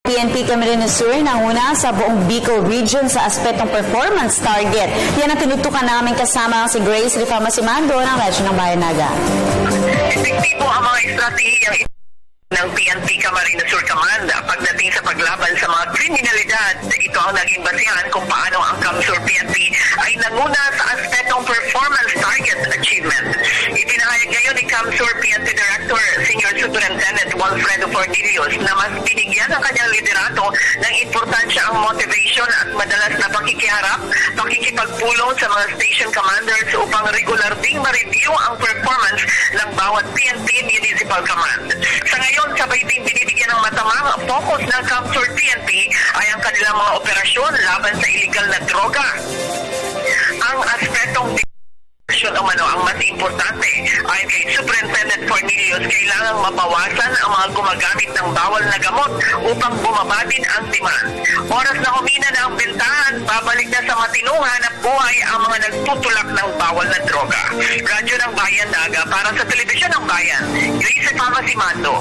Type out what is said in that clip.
PNP Camarines Sur nanguna sa buong Bicol Region sa aspetong performance target. Yan ang tinutukan namin kasama si Grace Rifama-Simando ng Radyo ng Bayan Naga. Epektibo ang mga estratehiyang ng PNP Camarines Sur Command pagdating sa paglaban sa mga kriminalidad. Ito ang naging basihan kung paano ang CAMSUR PNP ay nanguna sa aspetong performance target achievement. Itinahayag ngayon ni CAMSUR PNP Director Senior Superintendent Walfredo Fornilius na mas binigyan ang kanyang liderato ng importansya ang motivation at madalas na pakikiharap, pakikipagpulong sa mga station commanders upang regular ding ma-review ang performance ng bawat PNP Municipal Command. Sa ngayon, sabay din binibigyan ng matamang focus ng CAMSUR PNP ay ang kanilang mga operasyon laban sa illegal na droga. Ang aspetong umano ang mas importante ay kay Superintendent Fornilius, kailangang mabawasan ang mga gumagamit ng bawal na gamot upang bumaba din ang demand. Oras na humina na ang bentahan, babalik na sa matinuhan at buhay ang mga nagtutulak ng bawal na droga. Radyo ng Bayan Naga para sa Telebisyon ng Bayan, Grace Rifama-Simando.